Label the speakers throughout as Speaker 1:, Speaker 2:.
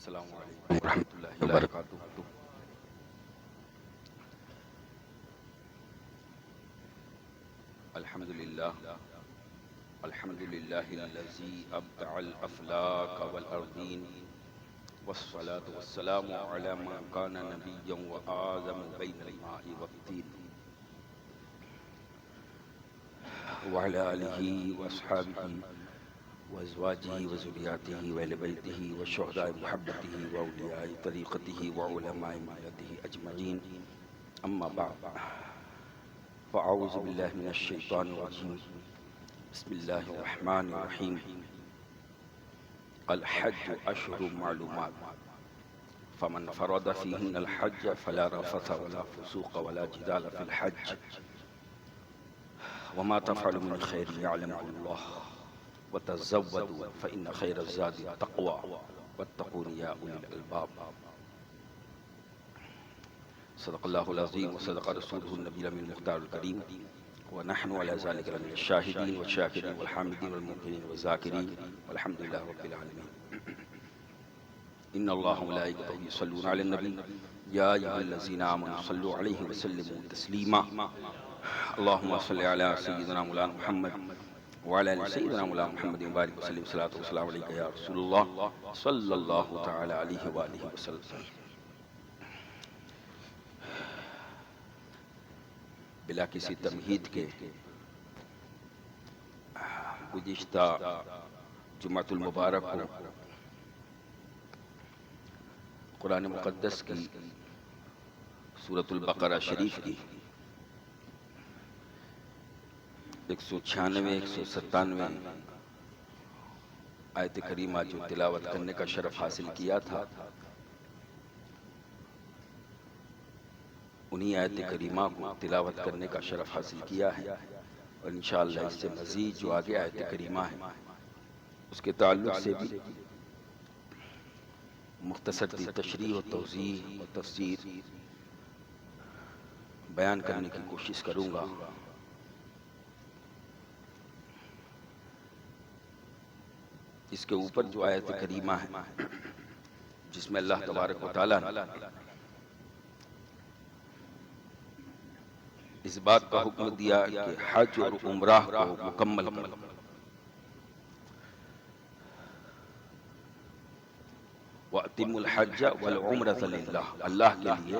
Speaker 1: السلام علیکم ورحمۃ اللہ وبرکاتہ۔ الحمد للہ الحمد للہ الذی ابدع الافلاک والارضین والصلاة والسلام علی من کان نبیا وآدم بین الماء والطین وعلی آلہ واصحابہ وازواجہ وذریاتہ واہل بیتہ وشہداء محبتہ واولیاء طریقتہ وعلماء ملتہ اجمعین، اما بعد فاعوذ باللہ من الشیطان الرجیم، بسم اللہ الرحمن الرحیم۔ الحج اشہر معلومات، فمن فرض فیہن الحج فلا رفث ولا فسوق ولا جدال فی الحج، وما تفعلوا من خیر یعلمہ اللہ، وتزودوا فإن خیر الزاد التقوى واتقون یا اولی الالباب۔ صدق اللہ العظیم وصدق رسولہ النبی الامین المختار الکریم، ونحن علی ذلک لمن الشاہدین والشاکرین والحامدین والموقنین والذاکرین والحمد للہ رب العالمین۔ ان اللہ وملائکتہ یصلون علی النبی یا ایھا الذین آمنوا صلوا علیہ وسلموا تسلیما۔ اللہم صل علی سیدنا مولانا محمد وعلی آل سیدنا مولانا محمد وبارک وسلم، صلاۃ والسلام علیک یا رسول اللہ صلی اللہ تعالی علیہ وآلہ وسلم۔ بلا کسی تمہید کے گزشتہ جمعۃ المبارک کو قرآن مقدس کی سورۃ البقرہ شریف کی 196 197 آیت کریمہ جو تلاوت کرنے کا شرف حاصل کیا تھا، انہی آیت کریمہ کو تلاوت کرنے کا شرف حاصل کیا ہے، اور انشاءاللہ اس سے مزید جو آگے آیت کریمہ ہے اس کے تعلق سے بھی مختصر سی تشریح و توضیح و تفسیر بیان کرنے کی کوشش کروں گا۔ اس کے اوپر جو آیت کریمہ ہے جس میں اللہ تبارک و تعالیٰ نے اس بات کا حکم دیا کہ حج اور عمرہ کو مکمل کرو، وَأَتِمُّوا الْحَجَّ وَالْعُمْرَةَ لِلَّهِ، اللہ کے لیے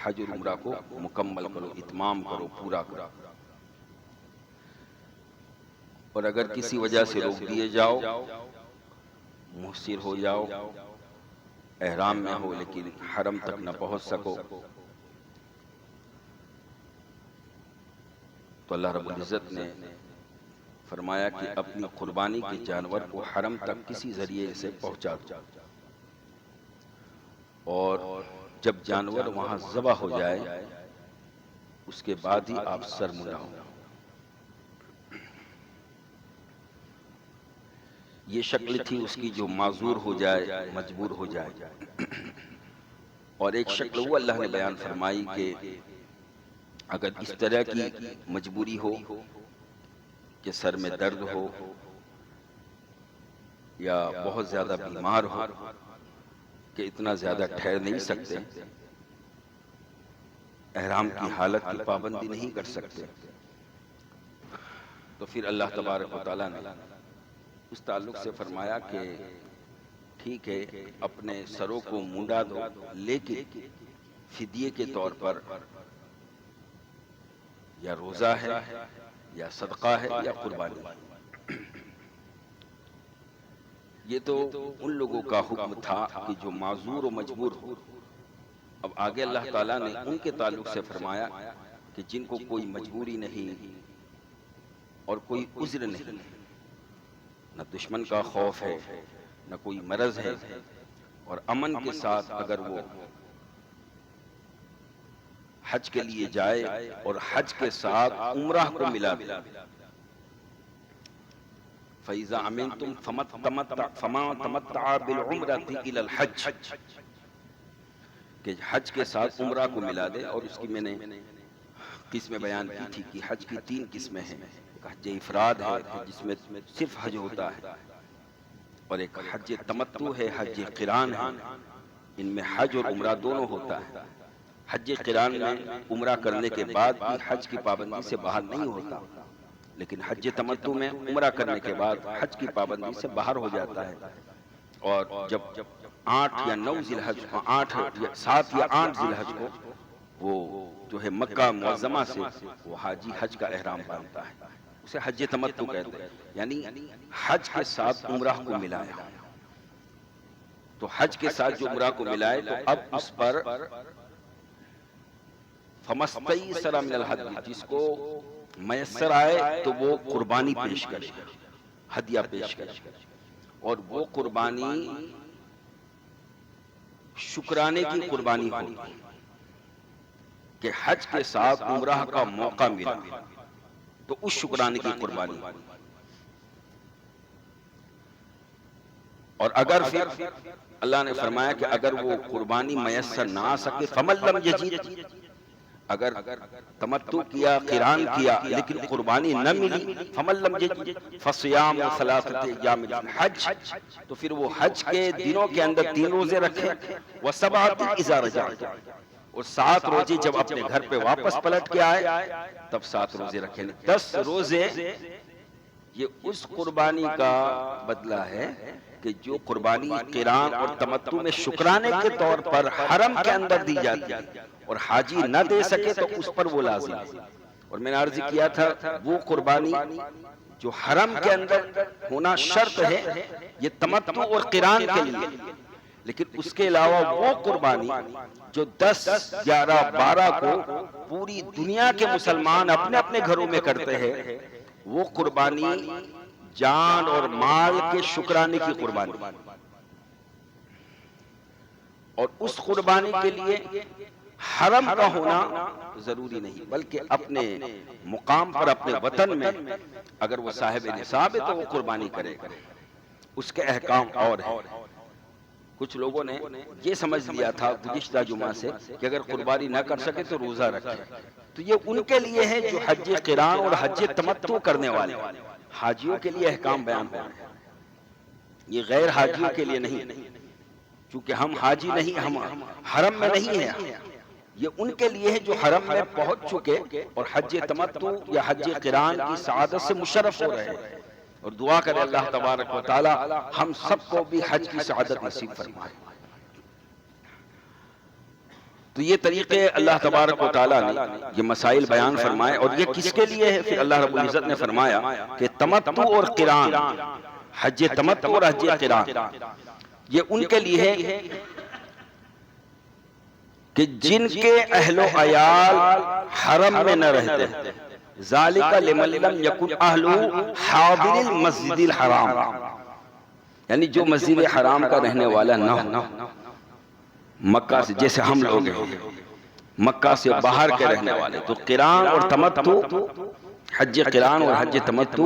Speaker 1: حج اور عمرہ کو مکمل کرو، اتمام کرو، پورا کرو۔ اور اگر کسی وجہ سے روک دیے جاؤ، محصر ہو جاؤ، احرام میں ہو لیکن حرم تک نہ پہنچ سکو، تو اللہ رب العزت نے فرمایا کہ اپنی قربانی کے جانور کو حرم تک کسی ذریعے سے پہنچا دو، اور جب جانور وہاں ذبح ہو جائے اس کے بعد ہی آپ سر منڈاؤ۔ یہ شکل تھی اس کی جو معذور ہو جائے، مجبور ہو جائے، اور ایک شکل وہ اللہ نے بیان فرمائی کہ اگر اس طرح کی مجبوری ہو کہ سر میں درد ہو یا بہت زیادہ بیمار ہو کہ اتنا زیادہ ٹھہر نہیں سکتے، احرام کی حالت کی پابندی نہیں کر سکتے، تو پھر اللہ تبارک و تعالیٰ نے اس تعلق سے فرمایا کہ ٹھیک ہے اپنے سروں کو مونڈا دو، لیکن فدیے کے طور پر یا روزہ ہے یا صدقہ ہے یا قربانی ہے۔ یہ تو ان لوگوں کا حکم تھا کہ جو معذور و مجبور ہو۔ اب آگے اللہ تعالیٰ نے ان کے تعلق سے فرمایا کہ جن کو کوئی مجبوری نہیں اور کوئی عذر نہیں، نہ دشمن کا خوف ہے، نہ کوئی مرض ہے، اور امن کے ساتھ اگر وہ حج کے لیے جائے اور حج کے ساتھ عمرہ کو ملا دے، فَإِذَا أَمِنْتُمْ فَمَا تَمَتَّعَ بِالْعُمْرَةِ إِلَى الْحَجِّ، کہ حج کے ساتھ عمرہ کو ملا دے۔ اور اس کی میں نے قسمیں بیان کی تھی کہ حج کی 3 قسمیں ہیں۔ ایک حج افراد ہے کہ جس میں صرف حج ہوتا ہے، اور ایک حج تمتع ہے، حج قران ہے. ان میں حج اور عمرہ دونوں ہوتا ہے. حج قران میں عمرہ کرنے کے بعد بھی حج کی پابندی سے باہر نہیں ہوتا، لیکن حج تمتع میں عمرہ کرنے کے بعد حج کی پابندی سے باہر ہو جاتا ہے. اور جب 8 یا 9 ذی الحج کو 7 یا 8 ذی الحج کو وہ جو ہے مکہ معظمہ سے وہ حاجی حج کا احرام باندھتا ہے، اسے حج تمتع کہتے ہیں. یعنی حج کے ساتھ عمرہ کو ملایا. تو حج کے ساتھ جو عمرہ کو ملائے تو اب اس پر فمستیسر من الہدی، جس کو میسر آئے تو وہ قربانی پیش کرے، ہدیہ پیش کرے. اور وہ قربانی شکرانے کی قربانی ہوگی کہ حج کے ساتھ عمرہ کا موقع ملا تو اس شکرانے کی قربانی. اور اگر پھر اللہ نے فرمایا کہ اگر وہ قربانی میسر نہ آ سکے فمن لم یجد، اگر تمتع کیا قران کیا لیکن قربانی نہ ملی، فمن لم یجد فصیام ثلاثۃ ایام فی الحج، تو پھر وہ حج کے دنوں کے اندر 3 روزے رکھے، وسبعۃ اذا رجعتم، اور 7 روزے جب اپنے گھر پہ واپس پلٹ کے آئے تب 7 روزے رکھے. 10 روزے یہ اس قربانی کا بدلہ ہے کہ جو قربانی قران اور تمتع میں شکرانے کے طور پر حرم کے اندر دی جاتی ہے اور حاجی نہ دے سکے تو اس پر وہ لازم ہے. اور میں نے عرض کیا تھا وہ قربانی جو حرم کے اندر ہونا شرط ہے یہ تمتع اور قران کے لیے، لیکن اس کے علاوہ وہ قربانی جو 10 11 12 کو پوری دنیا کے مسلمان اپنے اپنے گھروں میں کرتے ہیں، وہ قربانی جان اور مال کے شکرانے کی قربانی. اور اس قربانی کے لیے حرم کا ہونا ضروری نہیں، بلکہ اپنے مقام پر اپنے وطن میں اگر وہ صاحب نصاب ہے تو وہ قربانی کرے گا. اس کے احکام اور ہیں. کچھ لوگوں نے یہ سمجھ لیا تھا گزشتہ جمعہ سے کہ اگر قربانی نہ کر سکے تو روزہ رکھے. تو یہ ان کے لیے ہے جو حج قران اور حج تمتع کرنے والے. حاجیوں کے لیے احکام بیان ہو رہے ہیں، یہ غیر حاجیوں کے لیے نہیں. چونکہ ہم حاجی نہیں، ہم حرم میں نہیں ہیں. یہ ان کے لیے ہے جو حرم میں پہنچ چکے اور حج تمتع یا حج قران کی سعادت سے مشرف ہو رہے ہیں. اور دعا کرے اللہ تبارک و تعالی ہم سب کو بھی حج کی سعادت نصیب فرمائے. تو یہ طریقے اللہ تبارک و تعالی نے یہ مسائل بیان فرمائے. اور یہ کس کے لیے ہے؟ پھر اللہ رب العزت نے فرمایا کہ تمتع اور قران، حج تمتع اور حج قران یہ ان کے لیے ہے کہ جن کے اہل و عیال حرم میں نہ رہتے ہیں. ذالک لمن لم یکن اہلہ حاضر المسجد الحرام، یعنی جو مسجد حرام کا رہنے والا نہ ہو، مکہ سے جیسے ہم لوگ ہیں مکہ سے باہر کے رہنے والے، تو قران اور تمتع، حج قران اور حج تمتع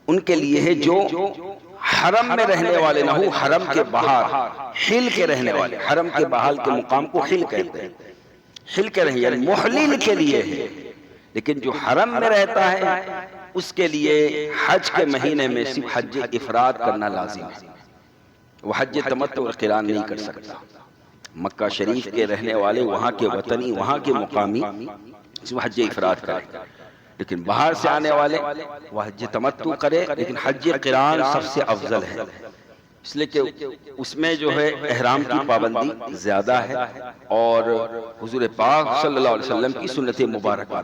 Speaker 1: ان کے لیے ہے جو حرم میں رہنے والے نہ ہو، حرم کے باہر حل کے رہنے والے. حرم کے باہر کے مقام کو حل کہتے ہیں. حل کے رہے یعنی محلل کے لیے ہے. لیکن جو حرم میں رہتا ہے اس کے لیے حج کے مہینے میں صرف حج افراد کرنا لازم ہے، وہ حج تمتع اور قران نہیں کر سکتا. مکہ شریف کے رہنے والے، وہاں کے وطنی، وہاں کے مقامی صرف حج افراد کرے. لیکن باہر سے آنے والے وہ حج تمتع کرے، لیکن حج قران سب سے افضل ہے، اس لیے کہ اس میں جو ہے احرام کی پابندی زیادہ ہے اور حضور پاک صلی اللہ علیہ وسلم کی سنت مبارکہ.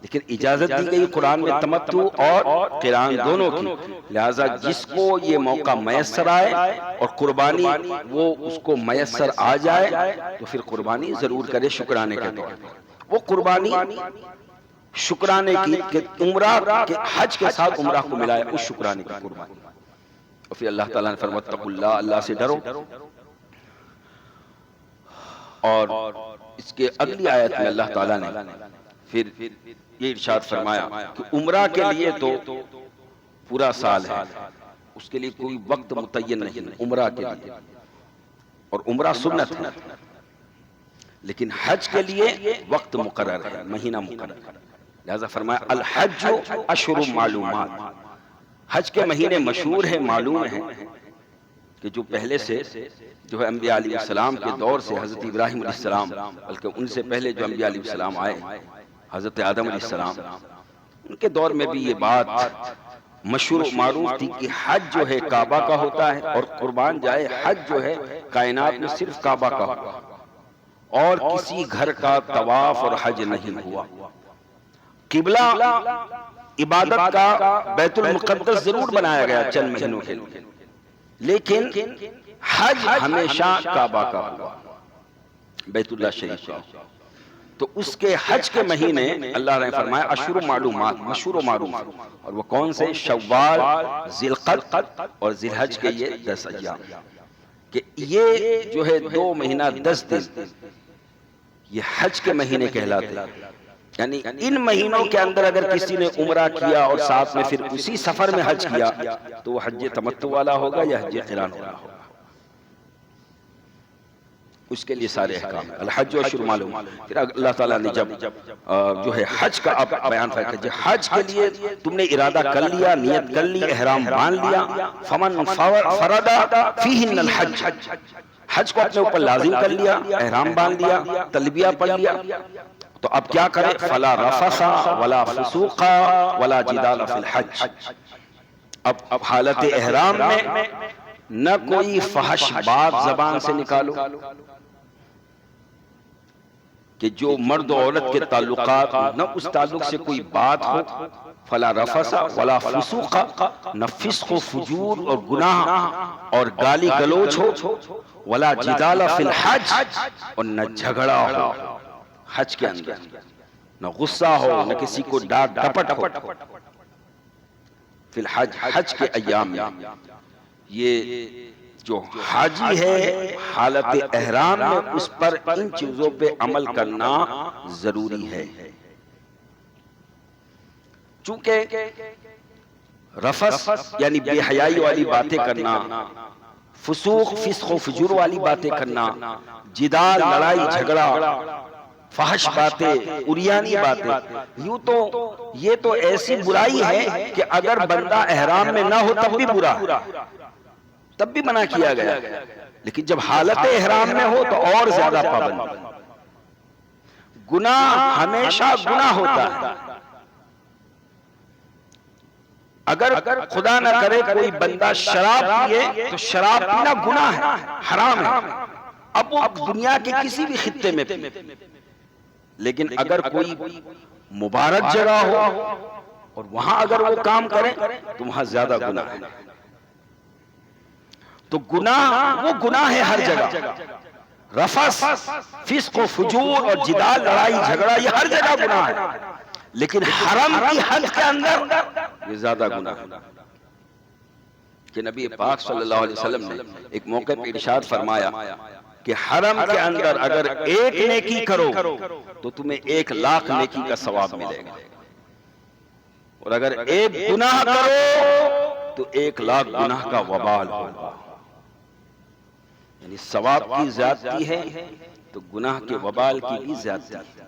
Speaker 1: لیکن اجازت دی گئی قرآن میں تمتع اور قران دونوں کی. لہذا جس کو یہ موقع میسر آئے اور قربانی وہ اس کو میسر آ جائے تو پھر قربانی ضرور کرے شکرانے کے طور پر. وہ قربانی شکرانے کی کہ عمرہ کے حج کے ساتھ عمرہ کو ملایا، اس شکرانے کی قربانی. اور پھر اللہ تعالیٰ نے فرمایا واتقوا اللہ، اللہ سے ڈرو. اور اس کے اگلی آیت میں اللہ تعالیٰ نے پھر یہ ارشاد فرمایا کہ عمرہ کے لیے تو پورا سال ہے، اس کے لیے کوئی وقت متعین نہیں عمرہ کے لیے، اور عمرہ سنت ہے. لیکن حج کے لیے وقت مقرر ہے، مہینہ مقرر ہے. لہذا فرمایا الحج اشہر معلومات، حج کے مہینے مشہور ہیں، معلوم ہیں. کہ جو پہلے سے جو ہے انبیاء علیہ السلام کے دور سے حضرت ابراہیم علیہ السلام، بلکہ ان سے پہلے جو انبیاء علیہ السلام آئے، حضرت آدم علیہ السلام، ان کے دور میں بھی یہ بات مشہور و معروف تھی کہ حج جو ہے کعبہ کا ہوتا ہے، اور قربان جائے حج جو ہے کائنات میں صرف کعبہ کا ہوا، اور کسی گھر کا طواف اور حج نہیں ہوا۔ قبلہ عبادت کا بیت المقدس ضرور بنایا گیا چند مہینوں کے لیے، لیکن حج ہمیشہ کعبہ کا ہوا، بیت اللہ شریف کا۔ تو اس کے حج کے مہینے اللہ نے فرمایا اشہر معلومات، مشہور و معروف، اور وہ کون سے؟ شوال، ذی القعدہ اور ذی الحج کے یہ 10 ایام، کہ یہ جو ہے 2 مہینہ 10 دن یہ حج کے مہینے کہلاتے ہیں۔ یعنی ان مہینوں کے اندر اگر کسی نے عمرہ کیا اور ساتھ میں پھر اسی سفر میں حج کیا تو وہ حج تمتع والا ہوگا یا حج قران والا ہوگا، اس کے لیے سارے احکام ہیں۔ الحج اشہر معلوم۔ پھر اللہ تعالیٰ نے جب جو ہے حج کا اب بیان فرمایا کہ حج کے لیے تم نے ارادہ کر لیا، نیت کر لی، احرام باندھ لیا، فمن فرض فیہن الحج، حج کو اپنے اوپر لازم کر لیا، احرام باندھ لیا، تلبیہ پڑھ لیا، تو اب کیا کرے؟ فلا رفث ولا فسوق ولا جدال فی الحج۔ اب حالت احرام میں نہ کوئی فحش بات زبان سے نکالو، کہ جو مرد و عورت کے تعلقات نہ اس تعلق سے کوئی بات ہو، فلا رفث ولا فسوق، نہ فسق و فجور اور گناہ اور گالی گلوچ ہو، ولا جدال فی الحج، اور نہ جھگڑا ہو حج کے اندر، نہ غصہ ہو، نہ کسی کو ڈانٹ ڈپٹ ہو فی الحج، حج کے ایام میں۔ یہ جو حاجی ہے حالت احرام میں اس پر ان چیزوں پہ عمل کرنا ضروری ہے، چونکہ رفث یعنی بے حیائی والی باتیں کرنا، فسوق فسق و فجور والی باتیں کرنا، جدال لڑائی جھگڑا، فحش باتیں، عریانی باتیں، یوں تو یہ تو ایسی برائی ہے کہ اگر بندہ احرام میں نہ ہو تب بھی برا ہے، تب بھی منع کیا گیا، لیکن جب حالت احرام میں ہو تو اور زیادہ پابند۔ گناہ ہمیشہ گناہ ہوتا ہے، اگر خدا نہ کرے کوئی بندہ شراب پیے تو شراب پینا گناہ ہے، حرام ہے، اب وہ دنیا کے کسی بھی خطے میں پیے، لیکن اگر کوئی مبارک جگہ ہو اور وہاں اگر وہ کام کرے تو وہاں زیادہ گناہ ہے۔ تو گناہ وہ گناہ ہے ہر جگہ، رفث فسق و فجور اور جدال لڑائی جھگڑا یہ ہر جگہ گناہ ہے، لیکن حرم کی حد کے اندر یہ زیادہ گناہ ہے۔ کہ نبی پاک صلی اللہ علیہ وسلم نے ایک موقع پہ ارشاد فرمایا کہ حرم کے اندر اگر ایک نیکی کرو تو تمہیں 1,00,000 نیکی کا ثواب ملے گا، اور اگر ایک گناہ کرو تو 1,00,000 گناہ کا وبال ہوگا۔ یعنی ثواب کی زیادتی ہے تو گناہ کے وبال کی بھی زیادتی ہے۔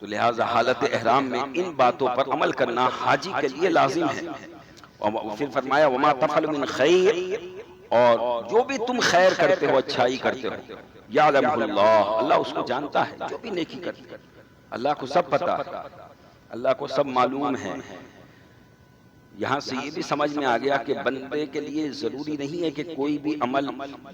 Speaker 1: تو لہٰذا حالت احرام میں ان باتوں پر عمل کرنا حاجی کے لیے لازم ہے۔ اور پھر فرمایا وما تفعلوا من خیر، اور جو بھی تم خیر کرتے ہو، اچھائی کرتے ہو، یعلمہ اللہ، اللہ اس کو جانتا ہے، جو بھی نیکی کرتے ہو اللہ کو سب پتا ہے، اللہ کو سب معلوم ہے۔ یہاں سے یہ بھی سمجھ میں آ گیا کہ بندے کے لیے ضروری نہیں ہے کہ کوئی بھی عمل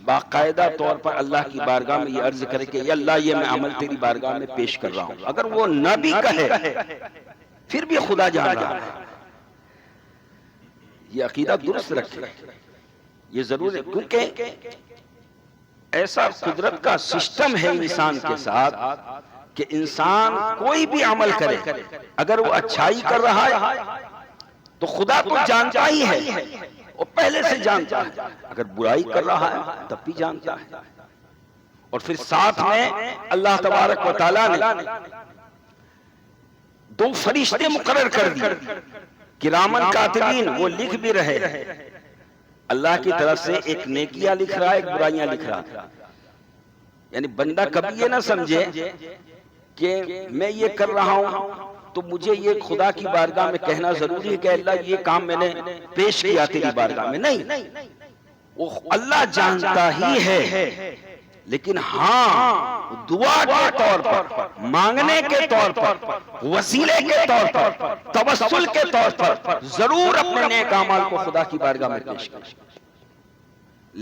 Speaker 1: باقاعدہ طور پر اللہ کی بارگاہ میں یہ عرض کرے کہ یا اللہ یہ میں عمل تیری بارگاہ میں پیش کر رہا ہوں، اگر وہ نہ بھی کہے پھر بھی خدا جان رہا ہے۔ یہ عقیدہ درست رکھے، یہ ضرور ہے، کیونکہ ایسا قدرت کا سسٹم ہے انسان کے ساتھ کہ انسان کوئی بھی عمل کرے، اگر وہ اچھائی کر رہا ہے تو خدا تو جانتا ہی ہے، وہ پہلے سے جانتا ہے، اگر برائی کر رہا ہے تب بھی جانتا ہے۔ اور پھر ساتھ میں اللہ تبارک و تعالیٰ نے 2 فرشتے مقرر کر دیے، کرامن کاتبین، وہ لکھ بھی رہے ہیں، اللہ کی طرف سے ایک نیکیاں لکھ رہا ہے، ایک برائیاں لکھ رہا ہے۔ یعنی بندہ کبھی یہ نہ سمجھے کہ میں یہ کر رہا ہوں تو مجھے یہ خدا کی بارگاہ میں کہنا ضروری ہے کہ اللہ یہ کام میں نے پیش کیا تیری بارگاہ میں؟ نہیں، وہ اللہ جانتا ہی ہے، لیکن ہاں دعا کے طور پر، مانگنے کے طور پر، وسیلے کے طور پر، توسل کے طور پر ضرور اپنے نیک اعمال کو خدا کی بارگاہ میں پیش کریں،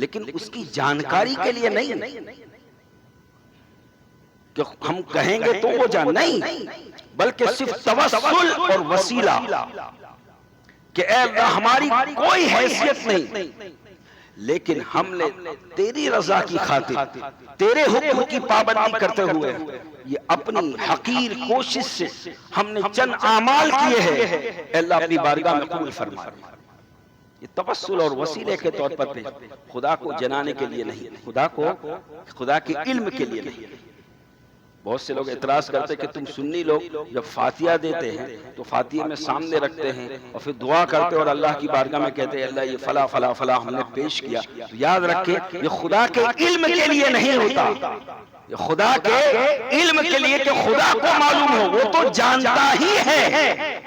Speaker 1: لیکن اس کی جانکاری کے لیے نہیں کہ ہم کہیں گے تو وہ جان، نہیں، بلکہ صرف توسل اور وسیلہ کہ اے اللہ ہماری کوئی حیثیت نہیں، لیکن ہم نے تیری رضا کی خاطر تیرے حکم کی پابندی کرتے ہوئے یہ اپنی حقیر کوشش سے ہم نے چند اعمال کیے ہیں، اے اللہ اپنی بارگاہ میں قبول فرما۔ یہ توسل اور وسیلے کے طور پر خدا کو جنانے کے لیے نہیں، خدا کے علم کے لیے نہیں۔ بہت سے لوگ اعتراض کرتے کہ تم سنی لوگ جب فاتحہ دیتے ہیں تو فاتحہ میں سامنے رکھتے ہیں اور پھر دعا کرتے اور اللہ کی بارگاہ میں کہتے ہیں اللہ یہ فلاں فلاں فلاں ہم نے پیش کیا۔ تو یاد رکھیں یہ خدا کے علم کے لیے نہیں ہوتا، یہ خدا کے علم کے لیے کہ خدا کو معلوم ہو، وہ تو جانتا ہی ہے۔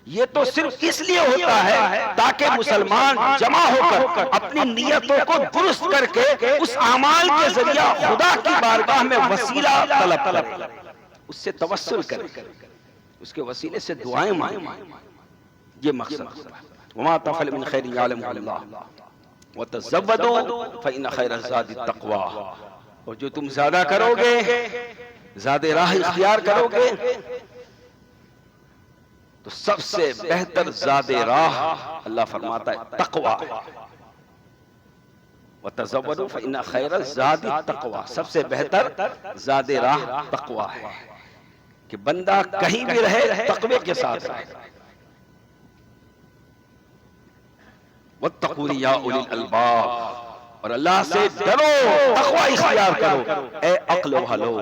Speaker 1: یہ تو صرف اس لیے ہوتا ہے تاکہ مسلمان جمع ہو کر اپنی نیتوں کو درست کر کے اس اعمال کے ذریعہ خدا کی بارگاہ میں وسیلہ طلب کرے، اس سے توسل کرے، اس کے وسیلے سے دعائیں مانگے، یہ مقصد ہے۔ وما تفعلوا من خیر یعلمہ اللہ وتزودوا فإن خیر الزاد التقوی، اور جو تم زیادہ کرو گے، زیادہ راہ اختیار کرو گے، تو سب سے بہتر زاد راہ اللہ فرماتا ہے تقوی۔ وَتَزَوَّدُوا فَإِنَّ خَيْرَ الزَّادِ التَّقْوَى، سب سے بہتر زاد راہ تقوی ہے کہ بندہ کہیں بھی رہے تقوی کے ساتھ رہے۔ وَاتَّقُوا يَا أُولِي الْأَلْبَابِ، اور اللہ سے ڈرو، تقوی اختیار کرو اے عقل والو،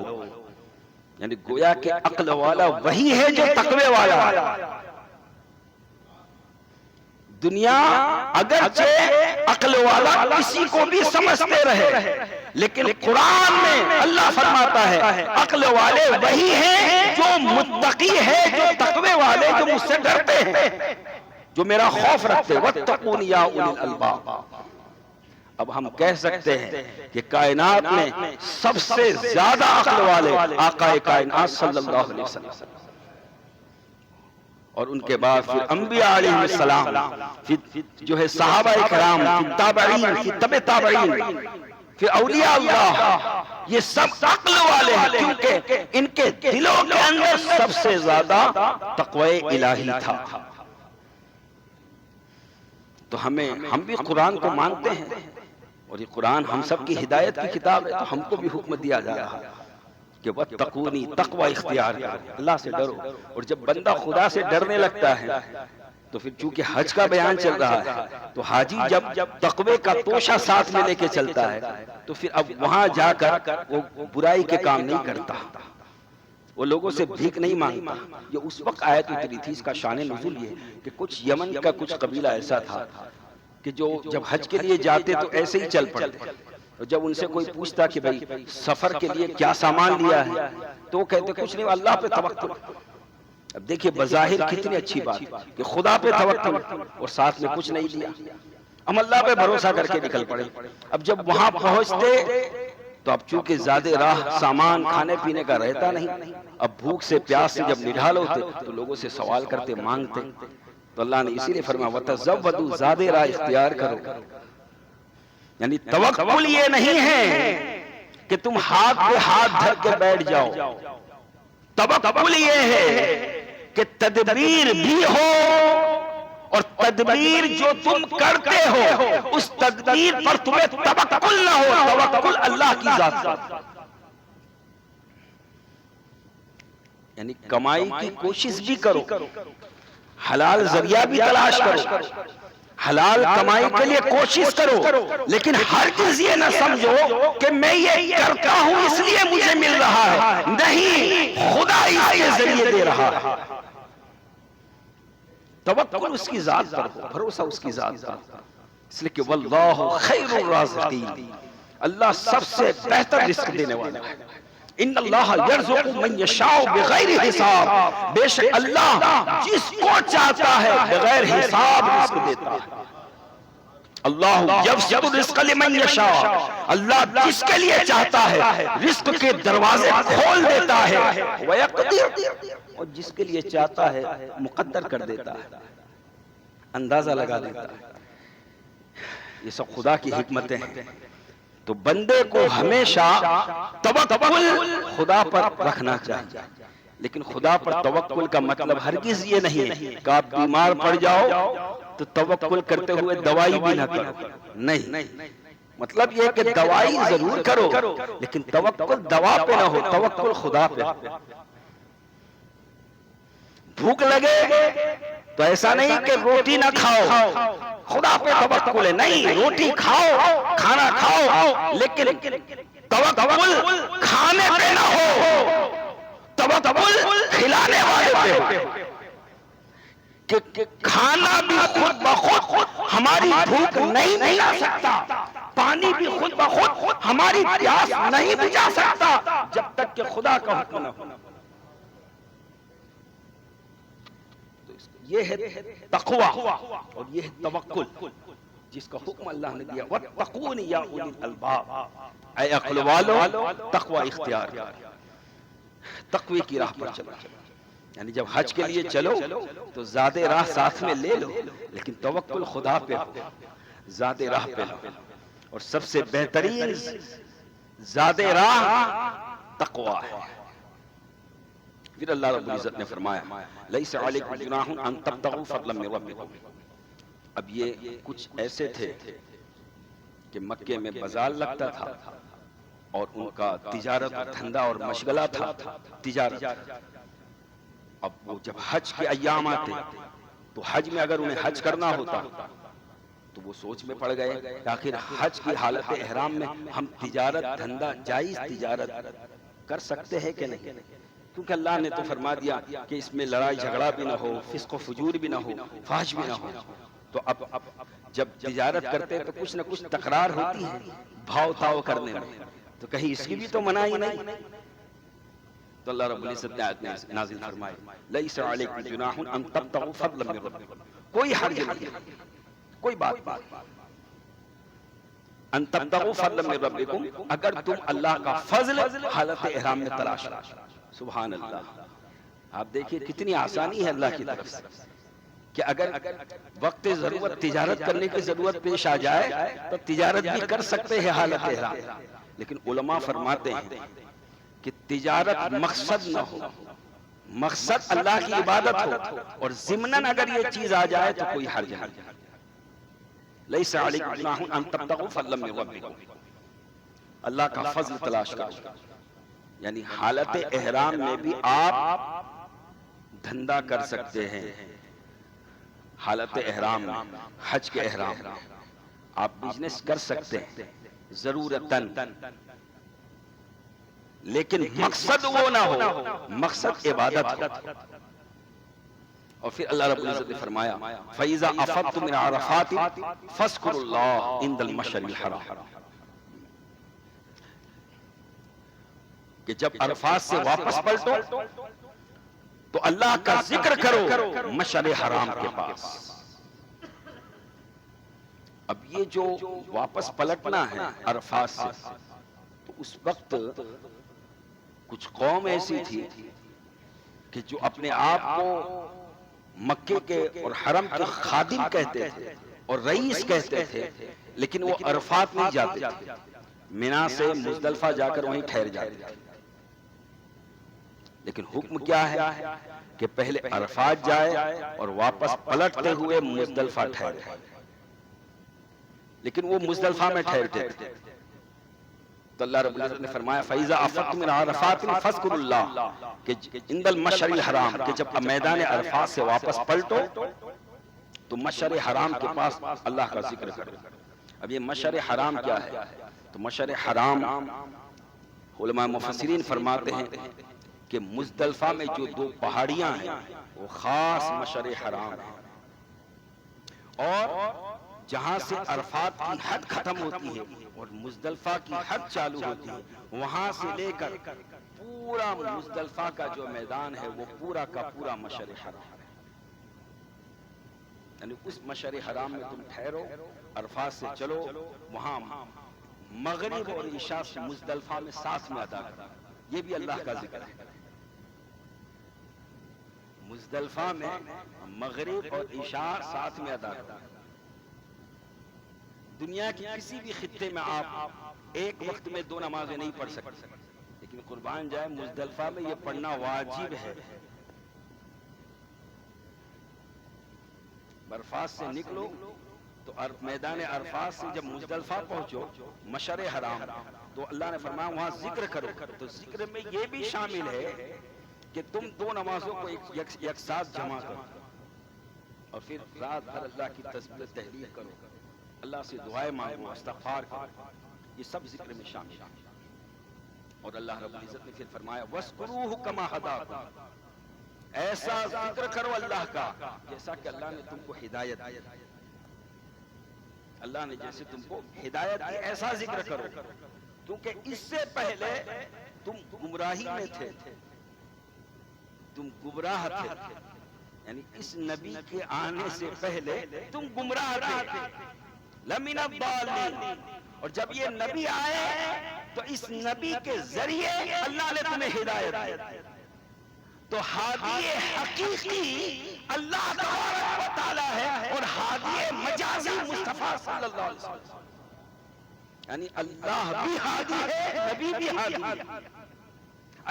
Speaker 1: یعنی گویا کہ عقل والا وہی ہے جو تقوی والا ہے۔ دنیا اگرچہ عقل والا کسی کو بھی سمجھتے رہے، لیکن قرآن میں اللہ فرماتا ہے عقل والے وہی ہیں جو متقی ہے، جو تقوی والے، جو مجھ سے ڈرتے ہیں، جو میرا خوف رکھتے ہیں۔ وَاتَّقُونِ يَا أُولِي الْأَلْبَابِ۔ اب ہم کہہ سکتے ہیں کہ کائنات میں سب سے زیادہ عقل والے آقا کائنات صلی اللہ علیہ وسلم، اور ان کے بعد پھر انبیاء علیہ السلام، پھر جو ہے صحابہ کرام، پھر تابعین، پھر تبع تابعین، پھر اولیاء اللہ، یہ سب عقل والے ہیں کیونکہ ان کے دلوں کے اندر سب سے زیادہ تقوی الہی تھا۔ تو ہم بھی قرآن کو مانتے ہیں، اور یہ قرآن ہم سب کی ہدایت کی کتاب ہے، تو ہم کو بھی حکم دیا جا رہا ہے کہ وَاتَّقُونِ، تقوی اختیار کرو، اللہ سے ڈرو۔ اور جب بندہ خدا سے ڈرنے لگتا ہے تو پھر چونکہ حج کا بیان چل رہا ہے تو حاجی جب تقوی کا توشہ ساتھ میں لے کے چلتا ہے تو پھر اب وہاں جا کر وہ برائی کے کام نہیں کرتا، وہ لوگوں سے بھیک نہیں مانگتا۔ یہ اس وقت آیت اتری تھی، اس کا شان نزول یہ کہ کچھ یمن کا کچھ قبیلہ ایسا تھا کہ جو جب حج کے لیے جاتے تو ایسے ہی چل پڑتے، اور جب ان سے کوئی پوچھتا کہ بھئی سفر کے لیے کیا سامان لیا ہے تو وہ کہتے کچھ نہیں، اللہ پہ توکل۔ اب دیکھیے بظاہر کتنی اچھی بات کہ خدا پہ توکل اور ساتھ میں کچھ نہیں لیا، ہم اللہ پہ بھروسہ کر کے نکل پڑے۔ اب جب وہاں پہنچتے تو اب چونکہ زیادہ راہ سامان کھانے پینے کا رہتا نہیں، اب بھوک سے پیاس سے جب نڈھال ہوتے تو لوگوں سے سوال کرتے، مانگتے، تو اللہ نے اسی لیے فرمایا وَتَزَوَّدُوا، زیادہ راہ اختیار کرو۔ یعنی توکل یہ نہیں ہے کہ تم ہاتھ پہ ہاتھ دھر کے بیٹھ جاؤ، توکل یہ ہے کہ تدبیر بھی ہو، اور تدبیر جو تم کرتے ہو اس تدبیر پر تمہیں توکل نہ ہو، توکل اللہ کی ذات پر۔ یعنی کمائی کی کوشش بھی کرو، حلال ذریعہ بھی تلاش کرو، حلال کمائی کے لیے کوشش کرو، لیکن ہر چیز یہ نہ سمجھو کہ میں یہ کرتا ہوں اس لیے مجھے مل رہا ہے، نہیں، خدا اس کے ذریعے دے رہا ہے۔ توکل اس کی ذات پر ہو، بھروسہ اس کی ذات پر، اس لیے کہ واللہ خیر الرازقین، اللہ سب سے بہتر رزق دینے والا ہے۔ ان اللہ یرزق من یشاء بغیر حساب، بے شک اللہ جس کو چاہتا ہے بغیر حساب رزق دیتا ہے۔ اللہ یبسط الرزق لمن یشاء، اللہ جس کے لیے چاہتا ہے رزق کے دروازے کھول دیتا ہے، ویقدر، اور جس کے لیے چاہتا ہے مقدر کر دیتا ہے، اندازہ لگا دیتا ہے۔ یہ سب خدا کی حکمتیں ہیں۔ تو بندے کو ہمیشہ توکل خدا پر رکھنا چاہیے، لیکن خدا پر توکل کا مطلب ہرگز یہ نہیں کہ آپ بیمار پڑ جاؤ تو توکل کرتے ہوئے دوائی بھی نہ کرو، نہیں، مطلب یہ کہ دوائی ضرور کرو لیکن توکل دوا پہ نہ ہو، توکل خدا پہ۔ بھوک لگے تو ایسا نہیں کہ روٹی نہ کھاؤ، خدا پہ توکل ہے، نہیں، روٹی کھاؤ، کھانا کھاؤ، لیکن توکل کھانے پہ نہ ہو، توکل کھلانے والے پہ ہو، کہ کھانا بھی خود بخود ہماری بھوک نہیں مٹا سکتا، پانی بھی خود بخود ہماری پیاس نہیں بجھا سکتا جب تک کہ خدا کا حکم نہ ہو۔ یہ ہے تقوی اور یہ ہے توکل جس کا حکم اللہ نے دیا، وَاتَّقُونِ يَا أُولِي الْأَلْبَابِ، اے عقل والو تقوی اختیار کرو، تقوی کی راہ پر چلو۔ یعنی جب حج کے لیے چلو تو زاد راہ ساتھ میں لے لو، لیکن توکل خدا پہ ہو، زاد راہ پہ لو، اور سب سے بہترین زاد راہ تقوی ہے۔ پھر اللہ رب العزت نے فرمایا لیس علیکم جناح ان تبتغوا فضلا من ربکم۔ اب یہ کچھ ایسے تھے کہ مکے میں بازار لگتا تھا اور ان کا تجارت دھندا اور مشغلہ تھا تجارت۔ اب وہ جب حج کے ایام آتے تو حج میں اگر انہیں حج کرنا ہوتا تو وہ سوچ میں پڑ گئے کہ آخر حج کی حالت احرام میں ہم تجارت دھندا جائز تجارت کر سکتے ہیں کہ نہیں، کیونکہ اللہ نے تو فرما دیا کہ اس میں لڑائی جھگڑا بھی نہ ہو، فسق و فجور بھی نہ ہو، فحش بھی نہ ہو۔ تو اب جب تجارت کرتے تو کچھ نہ کچھ تکرار ہوتی ہے بھاؤ تاؤ کرنے میں، تو کہیں اس کی بھی تو منائی نہیں۔ تو اللہ رب العزت نے آیت نازل فرمائی لیس علیکم جناح ان تبتغوا فضلا من ربکم، کوئی حرج نہیں، کوئی بات ان تبتغوا فضلا من ربکم، اگر تم اللہ کا فضل حالت احرام میں تلاش کرو۔ سبحان اللہ، آپ دیکھیے کتنی آسانی ہے اللہ کی طرف سے کہ اگر وقت ضرورت تجارت کرنے کی ضرورت پیش آ جائے تو تجارت بھی کر سکتے ہیں حالت احرام۔ لیکن علماء فرماتے ہیں کہ تجارت مقصد نہ ہو، مقصد اللہ کی عبادت ہو، اور ضمناً اگر یہ چیز آ جائے تو کوئی حرج نہیں۔ لیس علیکم جناح ان تبتغوا فضلا من ربکم، اللہ کا فضل تلاش کرو، یعنی حالت احرام میں بھی آپ دھندا کر سکتے ہیں، حالت احرام میں، حج کے احرام میں آپ بزنس کر سکتے ہیں ضرورتاً، لیکن مقصد وہ نہ ہو، مقصد عبادت ہو۔ اور پھر اللہ رب العزت نے فرمایا فَإِذَا أَفَضْتُم مِّنْ عَرَفَاتٍ فَاذْكُرُوا اللَّهَ عِندَ الْمَشْعَرِ الْحَرَامِ، کہ جب عرفات سے واپس پلٹو تو اللہ کا ذکر کرو مشعر حرام کے پاس۔ اب یہ جو واپس پلٹنا ہے عرفات سے، تو اس وقت کچھ قوم ایسی تھی کہ جو اپنے آپ کو مکے کے اور حرم کے خادم کہتے تھے اور رئیس کہتے تھے، لیکن وہ عرفات نہیں جاتے تھے، منا سے مزدلفہ جا کر وہیں ٹھہر جاتے تھے۔ لیکن حکم کیا ہے کہ پہلے عرفات جائے اور واپس پلٹتے ہوئے مزدلفہ ٹھہرے، لیکن وہ مزدلفہ میں ٹھہرتے تھے۔ تو اللہ رب العزت نے فرمایا فَإِذَا أَفَضْتُم مِّنْ عَرَفَاتٍ فَاذْكُرُوا اللَّهَ، کہ عند المشعر الحرام، کہ جب میدان عرفات سے واپس پلٹو تو مشعر حرام کے پاس اللہ کا ذکر کرو۔ اب یہ مشعر حرام کیا ہے؟ تو مشعر حرام علماء مفسرین فرماتے ہیں کہ مزدلفہ میں جو دو پہاڑیاں ہیں وہ خاص مشعر حرام ہیں، اور جہاں سے عرفات کی حد ختم ہوتی ہے اور مزدلفہ کی حد چالو ہوتی ہے، وہاں سے لے کر پورا مزدلفہ کا جو میدان ہے وہ پورا کا پورا مشعر حرام ہے، یعنی اس مشعر حرام میں تم ٹھہرو، عرفات سے چلو، وہاں مغرب اور عشاء مزدلفہ میں ساتھ میں ادا کرو، یہ بھی اللہ کا ذکر ہے۔ مزدلفہ میں مغرب اور عشاء ساتھ میں ادا کرو۔ دنیا کی کسی بھی خطے میں آپ ایک وقت میں 2 نمازیں نہیں پڑھ سکتے، لیکن قربان جائے مزدلفہ میں یہ پڑھنا واجب ہے۔ عرفات سے نکلو تو میدان عرفات سے جب مزدلفہ پہنچو مشعر حرام، تو اللہ نے فرمایا وہاں ذکر کرو، تو ذکر میں یہ بھی شامل ہے کہ تم 2 نمازوں کو ایک ساتھ جمع کرو، اور پھر رات بھر اللہ کی تسبیح تحلیل کرو، اللہ سے دعائیں مانگو، استغفار کرو، یہ سب ذکر میں شامل ہے۔ اور اللہ رب العزت نے پھر فرمایا وَاذْكُرُوهُ كَمَا هَدَاكُمْ، ایسا ذکر کرو اللہ کا جیسا کہ اللہ نے تم کو ہدایت دی، اللہ نے جیسے تم کو ہدایت دی ایسا ذکر کرو، کیونکہ اس سے پہلے تم گمراہی میں تھے، تم گمراہ تھے، یعنی اس نبی کے آنے سے پہلے تم گمراہ تھے، لَمِنَ الضَّالِّينَ، اور جب یہ نبی آئے تو اس نبی کے ذریعے اللہ نے تمہیں ہدایت دی، تو ہادی حقیقی اللہ تبارک و تعالی ہے، اور ہادی مجازی مصطفیٰ صلی اللہ علیہ وسلم، یعنی اللہ بھی ہادی ہے، نبی بھی ہادی ہے۔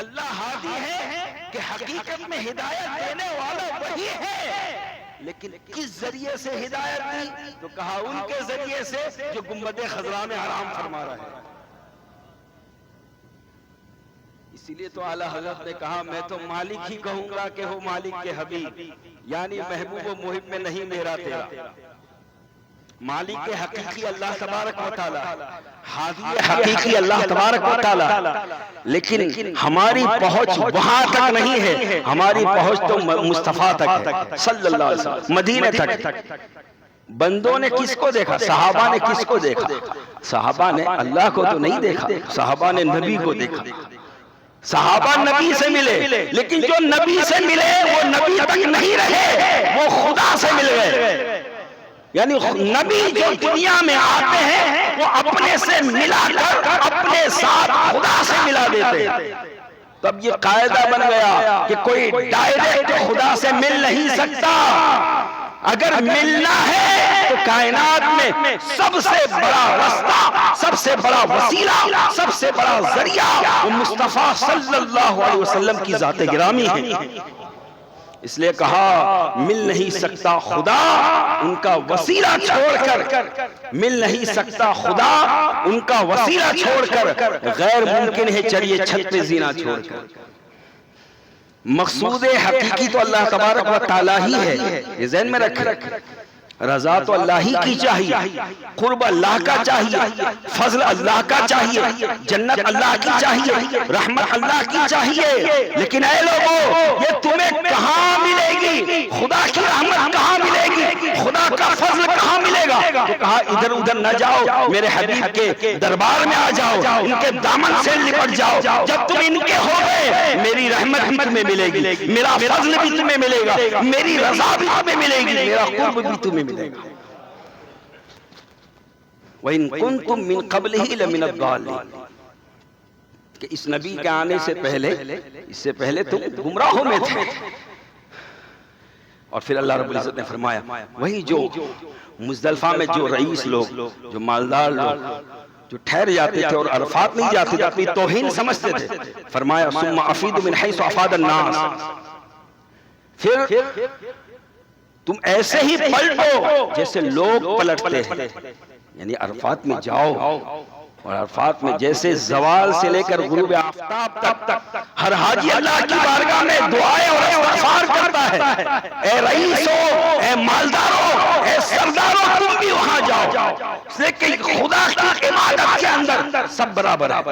Speaker 1: اللہ ہادی ہے کہ حقیقت میں ہدایت دینے والا وہی ہے، لیکن کس ذریعے سے ہدایت دی؟ تو کہا ان کے ذریعے سے جو گنبد خضراء میں حرام فرما رہا ہے۔ اسی لیے تو اعلیٰ حضرت نے کہا میں تو مالک ہی کہوں گا کہ ہو مالک کے حبیب، یعنی محبوب و محب میں نہیں میرا تیرا۔ مالک کے حقیقی اللہ تبارک و تعالی، ہادی حقیقی اللہ تبارک و تعالی، لیکن ہماری پہنچ وہاں تک نہیں ہے، ہماری پہنچ تو مصطفیٰ تک ہے صلی اللہ علیہ وسلم، مدینے تک۔ بندوں نے کس کو دیکھا؟ صحابہ نے کس کو دیکھا؟ صحابہ نے اللہ کو تو نہیں دیکھا، صحابہ نے نبی کو دیکھا۔ صحابہ نبی سے ملے، لیکن جو نبی سے ملے وہ نبی تک نہیں رہے، وہ خدا سے مل گئے، یعنی نبی جو دنیا میں آتے ہیں وہ اپنے سے ملا کر اپنے ساتھ خدا سے ملا دیتے ہیں۔ تب یہ قاعدہ بن گیا کہ کوئی ڈائریکٹ خدا سے مل نہیں سکتا، اگر ملنا ہے تو کائنات میں سب سے بڑا رستہ، سب سے بڑا وسیلہ، سب سے بڑا ذریعہ وہ مصطفیٰ صلی اللہ علیہ وسلم کی ذات گرامی ہے۔ اس لیے کہا مل نہیں سکتا خدا ان کا وسیلہ چھوڑ کر، مل نہیں سکتا خدا ان کا وسیلہ چھوڑ کر، غیر ممکن ہے چلیے چھت پہ زینا چھوڑ کر۔ مقصود حقیقی تو اللہ تبارک و تعالی ہی ہے، یہ ذہن میں رکھ، رضا تو اللہ ہی کی چاہیے، قرب اللہ کا چاہیے، فضل اللہ کا چاہیے، جنت اللہ کی چاہیے، رحمت اللہ کی چاہیے، لیکن اے لوگوں یہ تمہیں کہاں ملے گی؟ خدا کی رحمت کہاں ملے گی؟ خدا کا فضل کہاں ملے گا؟ تو کہا ادھر ادھر نہ جاؤ، میرے حبیب کے دربار میں آ جاؤ، ان کے دامن سے لپٹ جاؤ، جب تم ان کے ہو گئے میری رحمت بھی تمہیں ملے گی، میرا فضل بھی تمہیں ملے گا، میری رضا بھی تمہیں ملے گی، میرا قرب بھی تمہیں ملے گا۔ وَإِن كُنتُم مِّن قَبْلِهِ لَمِنَ الضَّالِّينَ، کہ اس نبی کے آنے سے پہلے، اس سے پہلے تم گمراہوں میں تھے۔ اور پھر اللہ رب العزت نے فرمایا وہی جو مزدلفہ میں جو رئیس لوگ، جو مالدار لوگ جو ٹھہر جاتے تھے اور عرفات نہیں جاتے تھے، اپنی توہین سمجھتے تھے، فرمایا ثُمَّ أَفِيضُ مِنْ حَيْثُ أَفَاضَ النَّاسُ، پھر تم ایسے ہی پلٹو جیسے لوگ پلٹتے ہیں، یعنی عرفات میں جاؤ، اور عرفات میں جیسے زوال سے لے کر غروب آفتاب تک ہر حاجی اللہ کی بارگاہ میں دعائیں اور استغفار کرتا ہے، اے رئیسوں، اے مالداروں، اے سرداروں، تم بھی وہاں جاؤ، لیکن خدا کی عبادت کے اندر سب برابر ہے،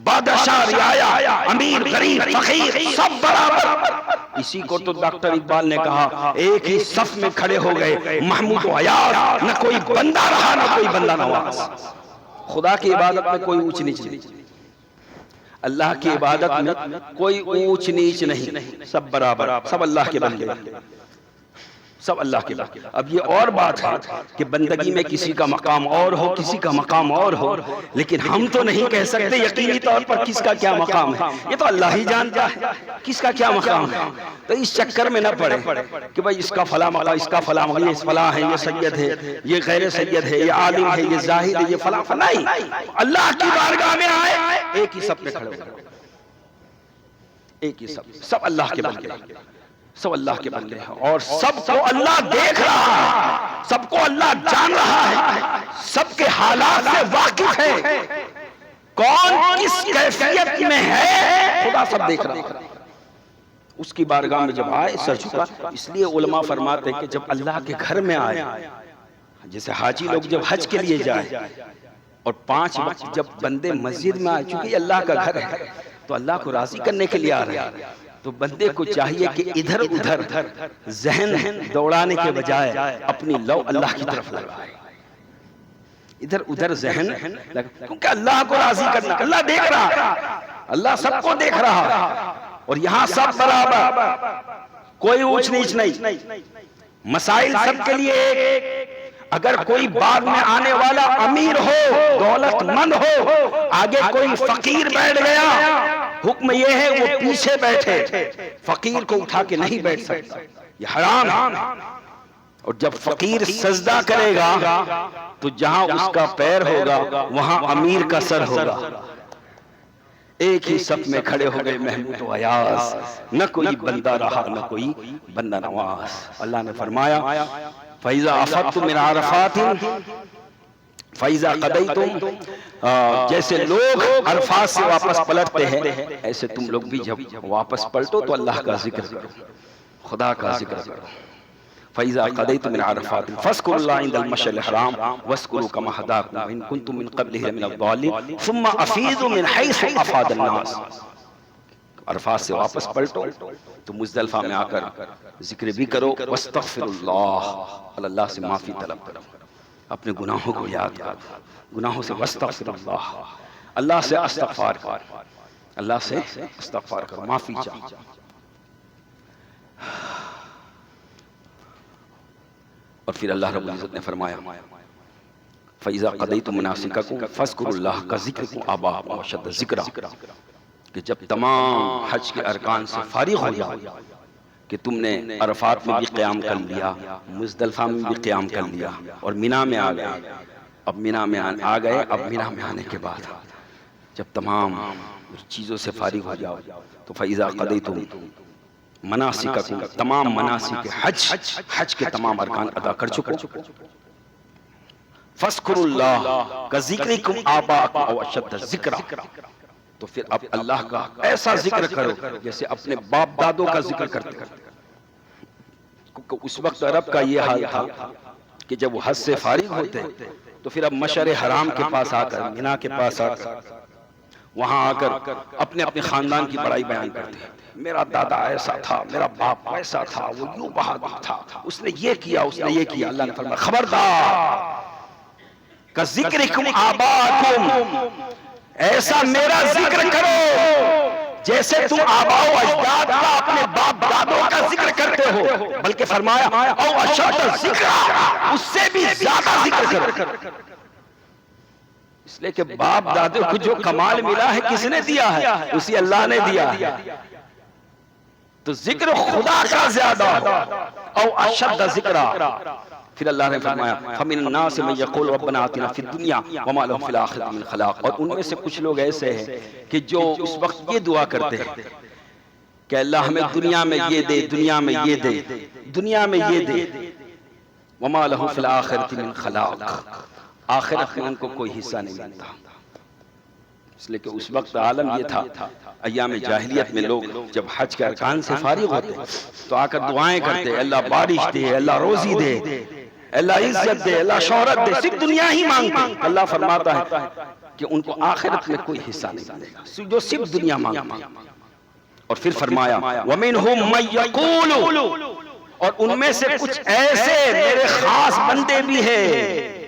Speaker 1: بادشاہ، رعایا، امیر، غریب، فقیر، سب برابر۔ اسی کو تو ڈاکٹر اقبال نے کہا ایک ہی صف میں کھڑے ہو گئے محمود و عیاض، نہ کوئی بندہ رہا نہ کوئی بندہ نواز۔ خدا کی عبادت میں کوئی اونچ نیچ نہیں، اللہ کی عبادت میں کوئی اونچ نیچ نہیں، سب برابر، سب اللہ کے بندے، سب اللہ کے بندے۔ اب یہ اور بات ہے کہ بندگی میں کسی کا مقام اور ہو، کسی کا مقام اور ہو، لیکن ہم تو نہیں کہہ سکتے یقینی طور پر کس کا کیا مقام ہے، یہ تو اللہ ہی جانتا ہے کس کا کیا مقام ہے۔ تو اس چکر میں نہ پڑے کہ بھئی اس کا فلاں مقام، اس کا فلاں مقام، یہ فلاں ہے، یہ سید ہے، یہ غیر سید ہے، یہ عالم ہے، یہ زاہد ہے، یہ فلاں فلاں، اللہ کی بارگاہ میں آئے ایک ہی سب پہ کھڑے ہو گئے، ایک ہی سب اللہ کے بندے، سب اللہ کے بندے ہیں، اور سب کو اللہ دیکھ رہا ہے، سب کو اللہ جان رہا ہے، سب کے حالات سے واقف ہے، کون کس کیفیت میں ہے خدا سب دیکھ رہا ہے۔ اس کی بارگاہ میں جب آئے سر جھکا، اس لیے علماء فرماتے ہیں کہ جب اللہ کے گھر میں آئے، جیسے حاجی لوگ جب حج کے لیے جائیں اور 5 وقت جب بندے مسجد میں آئے، چونکہ اللہ کا گھر ہے تو اللہ کو راضی کرنے کے لیے آ رہے ہیں، تو بندے کو چاہیے کہ ادھر ادھر ذہن دوڑانے کے بجائے اپنی لو اللہ کی طرف لگائے، ادھر ادھر ذہن، کیونکہ اللہ کو راضی کرنا، اللہ دیکھ رہا ہے، اللہ سب کو دیکھ رہا ہے، اور یہاں سب برابر، کوئی اونچ نیچ نہیں، مسائل سب کے لیے ایک۔ اگر کوئی بعد میں آنے والا امیر ہو، دولت مند ہو، آگے کوئی فقیر بیٹھ گیا، حکم یہ ہے وہ پیچھے بیٹھے، فقیر کو اٹھا کے نہیں بیٹھ سکتا، یہ حرام ہے۔ اور جب فقیر سجدہ کرے گا تو جہاں اس کا پیر ہوگا وہاں امیر کا سر ہوگا۔ ایک ہی صف میں کھڑے ہو گئے محمود و ایاز، نہ کوئی بندہ رہا نہ کوئی بندہ نواز۔ اللہ نے فرمایا فَإِذَا أَفَضْتُم مِّنْ عَرَفَاتٍ فَإِذَا قَضَيْتُم، جیسے لوگ عرفات سے واپس پلٹتے ہیں ایسے تم لوگ بھی جب واپس پلٹو تو اللہ کا ذکر کرو، خدا کا ذکر کرو۔ فَإِذَا قَضَيْتُم مِّنْ عَرَفَاتٍ فَاذْكُرُوا اللَّهَ عِندَ الْمَشْعَرِ الْحَرَامِ وَاذْكُرُوا كَمَا هَدَاكُمْ وَإِن كُنتُم مِّن قَبْلِهِ لَمِنَ الضَّالِّينَ ثُمَّ أَفِيضُوا مِنْ حَيْثُ أَفَاضَ النَّاسُ۔ عرفات سے واپس پلٹو تو مزدلفہ میں آ کر ذکر بھی کرو، واستغفر اللہ، اللہ سے معافی طلب کرو، اپنے گناہوں کو یاد کرو، گناہوں سے واستغفر اللہ، اللہ سے استغفار کرو، اللہ سے استغفار کرو، معافی چاہو۔ اور پھر اللہ رب العزت نے فرمایا فَإِذَا قَضَيْتُم مَنَاسِكَكُمْ فَاذْكُرُوا اللَّهَ كَذِكْرِكُمْ آبَاءَكُمْ أَشَدَّ ذِكْرًا، کہ جب تمام حج کے ارکان سے فارغ ہو جاؤ، کہ تم نے عرفات میں بھی قیام کر لیا، مزدلفہ میں بھی قیام کر لیا، اور مینا میں آ گئے، اب مینا میں آ گئے، اب مینا میں آنے کے بعد جب تمام چیزوں سے فارغ ہو جاؤ تو فَإِذَا قَضَيْتُم مناسککم، تمام مناسک حج کے تمام ارکان ادا کر چکو، فَاذْكُرُوا اللَّهَ كَذِكْرِكُمْ آبَاءَكُمْ أَوْ أَشَدَّ ذِكْرًا، تو پھر اب اللہ کا ایسا ذکر کرو جیسے اپنے باپ دادوں کا ذکر کرتے کرتے، کیونکہ اس وقت عرب کا یہ حال تھا کہ جب وہ حج سے فارغ ہوتے تو پھر اب مشعر حرام کے پاس آ کر، مینا کے پاس آ کر، وہاں آ کر اپنے اپنے خاندان کی بڑائی بیان کرتے ہیں، میرا دادا ایسا تھا، میرا باپ ایسا تھا، وہ یوں بہادر تھا، اس نے یہ کیا، اس نے یہ کیا۔ اللہ نے فرمایا خبردار، کذکرکم آباءکم، ایسا میرا ذکر کرو جیسے تم آباء و اجداد کا، اپنے باپ دادوں کا ذکر کرتے ہو، بلکہ فرمایا او اشد ذکر، اس سے بھی زیادہ ذکر کرو، اس لیے کہ باپ دادوں کو جو کمال ملا ہے کس نے دیا ہے؟ اسی اللہ نے دیا ہے، تو ذکر خدا کا زیادہ او اشد ذکر۔ پھر اللہ نے فرمایا فَمِنَ النَّاسِ مَن يَقُولُ رَبَّنَا آتِنَا فِي الدُّنْيَا وَمَا لَهُ فِي الْآخِرَةِ مِنْ خَلَاقٍ، اور ان میں سے کچھ لوگ ایسے ہیں کہ جو اس وقت یہ دعا کرتے ہیں کہ اللہ ہمیں دنیا میں یہ دے، دنیا میں یہ دے، دنیا میں یہ دے، وَمَا لَهُ فِي الْآخِرَةِ مِنْ خَلَاقٍ، آخرت میں ان کو کوئی حصہ نہیں ملتا۔ اس لیے کہ اس وقت عالم یہ تھا، ایام جاہلیت میں لوگ جب حج کے ارکان سے فارغ ہوتے تو آ کر دعائیں کرتے، اللہ بارش دے، اللہ روزی دے، اللہ عزت دے، اللہ شہرت دے، صرف دنیا ہی مانگتے۔ اللہ فرماتا ہے کہ ان کو آخرت میں کوئی حصہ نہیں ملے گا، جو صرف دنیا مانگتے۔ اور پھر فرمایا وَمِنْهُمْ مَن يَقُولُ، اور ان میں سے کچھ ایسے میرے خاص بندے بھی ہیں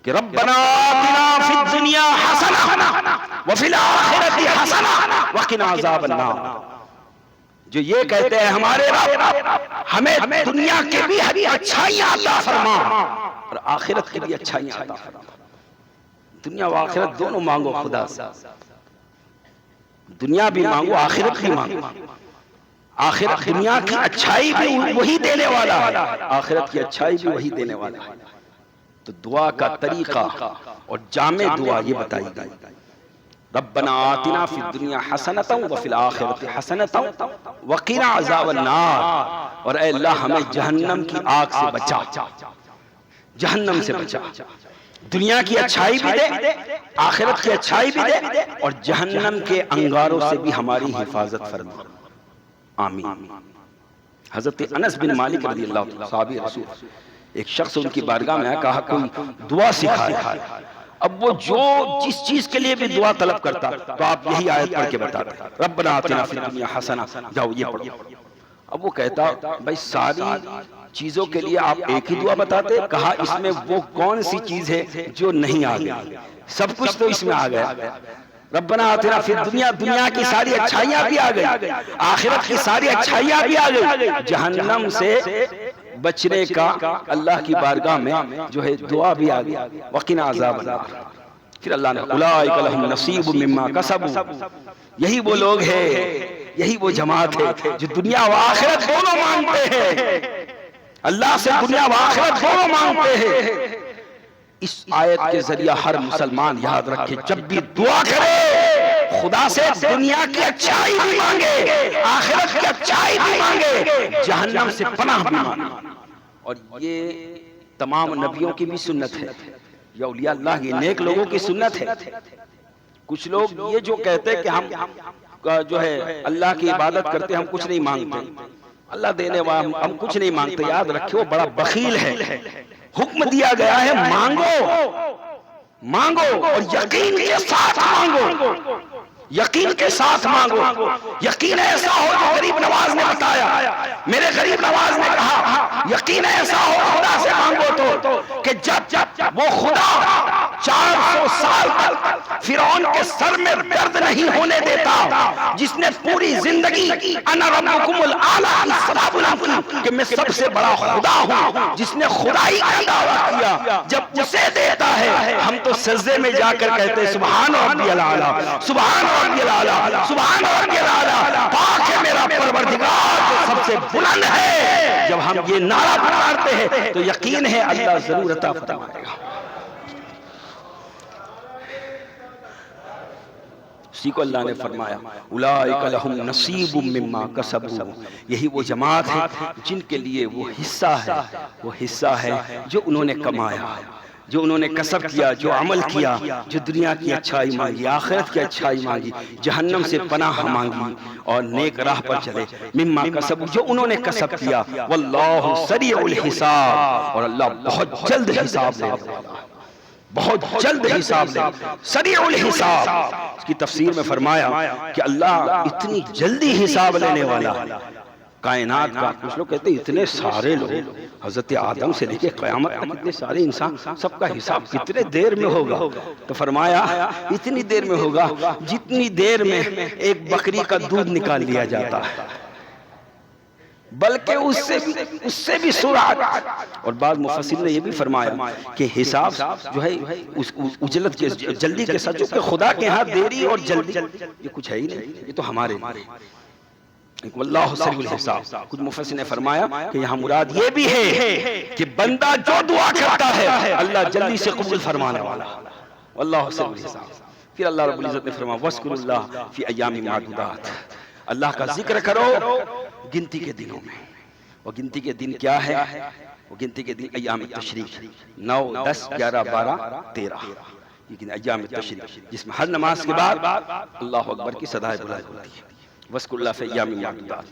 Speaker 1: کہ ربنا آتنا فی الدنیا حسنہ وفی الآخرۃ حسنہ وقنا عذاب النار، جو یہ کہتے ہیں ہمارے رب ہمیں دنیا کے بھی اچھائیاں عطا فرما اور آخرت کی بھی اچھائیاں عطا فرما۔ دنیا و آخرت دونوں مانگو خدا سے، دنیا بھی مانگو آخرت بھی مانگو۔ آخرت دنیا کی اچھائی بھی وہی دینے والا ہے، آخرت کی اچھائی بھی وہی دینے والا ہے۔ تو دعا کا طریقہ اور جامع دعا یہ بتائی گئی، ربنا آتنا فی الدنیا حسنۃ وفی الآخرۃ حسنۃ وقنا عذاب النار، اور اے اللہ ہمیں جہنم کی آگ سے بچا، جہنم سے بچا، دنیا کی اچھائی بھی دے، آخرت کی اچھائی بھی دے، اور جہنم کے انگاروں سے بھی ہماری حفاظت فرما، آمین۔ حضرت انس بن مالک رضی اللہ عنہ صحابی رسول، ایک شخص ان کی بارگاہ میں آیا، کہا کوئی دعا سکھائے۔ اب وہ جو جس چیز کے لیے بھی دعا طلب کرتا تو آپ یہی آیت پڑھ کے بتاتے، ربنا آتنا فی الدنیا حسنہ، جاؤ یہ پڑھو۔ اب وہ کہتا بھائی ساری چیزوں کے لیے آپ ایک ہی دعا بتاتے، کہا اس میں وہ کون سی چیز ہے جو نہیں آ گئی؟ سب کچھ تو اس میں آ گیا۔ ربنا آتنا فی الدنیا، دنیا کی ساری اچھائیاں بھی آ گئی، آخرت کی ساری اچھائیاں بھی آ گئی، جہنم سے بچنے کا اللہ کی بارگاہ میں جو ہے دعا بھی آ گیا، وقنا عذاب النار۔ پھر اللہ نے اولئک لہم نصیب مما کسبوا، یہی وہ لوگ ہیں، یہی وہ جماعت ہے جو دنیا و آخرت دونوں مانگتے ہیں، اللہ سے دنیا و آخرت دونوں مانگتے ہیں۔ اس آیت کے ذریعہ ہر مسلمان یاد رکھے، جب بھی دعا کرے خدا سے دنیا کی اچھائی بھی مانگے، آخرت کی اچھائی بھی مانگے، جہنم سے پناہ بھی مانگے۔ اور یہ تمام نبیوں کی بھی سنت ہے، یا اولیاء اللہ یہ نیک لوگوں کی سنت ہے۔ کچھ لوگ یہ جو کہتے ہیں کہ ہم جو ہے اللہ کی عبادت کرتے، ہم کچھ نہیں مانگتے، اللہ دینے والا، ہم کچھ نہیں مانگتے، یاد رکھے وہ بڑا بخیل ہے۔ حکم دیا گیا ہے مانگو، مانگو اور یقین کے ساتھ مانگو، یقین کے ساتھ مانگو۔ یقین ایسا ہو جو غریب نواز نے بتایا، میرے غریب نواز نے کہا یقین ایسا ہو خدا سے مانگو تو کہ جب وہ خدا 400 سال تک فرعون کے سر میں درد نہیں ہونے دیتا، جس نے پوری زندگی انا ربکم الاعلی کی صدا بلند کی کہ میں سب سے بڑا خدا ہوں، جس نے خدائی کا دعویٰ کیا، جب اسے دیتا ہے ہم تو سجدے میں جا کر کہتے سبحان ربی الاعلی، سبحان ربی الاعلی، سبحان ربی الاعلی، پاک ہے میرا پروردگار جو سب سے بلند ہے۔ جب ہم یہ نعرہ پکارتے ہیں تو یقین ہے اللہ ضرور عطا فرمائے گا۔ اسی کو اللہ نے فرمایا اولئک لہم نصیب مما کسبوا، یہی وہ جماعت ہے جن کے لیے وہ حصہ ہے جو انہوں نے کمایا، جو انہوں نے کسب کیا، جو عمل کیا، جو دنیا کی اچھائی مانگی، آخرت کی اچھائی مانگی، جہنم سے پناہ مانگی اور نیک راہ پر چلے، مما کسبوا جو انہوں نے کسب کیا، واللہ سریع الحساب، اور اللہ بہت جلد حساب لے گا، بہت جلد حساب لے، سریع الحساب۔ اس کی تفسیر میں فرمایا کہ اللہ اتنی جلدی حساب لینے والا کائنات کا۔ کچھ لوگ کہتے ہیں اتنے سارے لوگ، حضرت آدم سے لے کے قیامت تک اتنے سارے انسان، سب کا حساب کتنے دیر میں ہوگا؟ تو فرمایا اتنی دیر میں ہوگا جتنی دیر میں ایک بکری کا دودھ نکال لیا جاتا ہے، بلکہ اس سے بھی سرعت۔ اور بعض مفسرین نے یہ بھی فرمایا کہ حساب جو ہے اس اجلت کے جلدی کے ساتھ، چونکہ خدا کے ہاں دیری اور جلدی یہ کچھ ہے ہی نہیں، یہ تو ہمارے واللہ سریع الحساب۔ کچھ مفسرین نے فرمایا کہ یہاں مراد یہ بھی ہے کہ بندہ جو دعا کرتا ہے اللہ جلدی سے قبول فرمانے والا، واللہ سریع الحساب۔ پھر اللہ رب العزت نے فرمایا وَاذْكُرُوا اللَّهَ فِي أَيَّامٍ مَّعْدُودَاتٍ، اللہ کا ذکر کرو گنتی کے دنوں میں۔ وہ گنتی کے دن کیا ہے؟ وہ گنتی کے دن ایام تشریق، 9، 10، 11، 12، 13، یہ ایام تشریق، جس میں ہر نماز کے بعد اللہ اکبر کی صدائے بلند ہوتی ہے۔ وَاذْكُرُوا اللَّهَ فِي أَيَّامٍ مَّعْدُودَاتٍ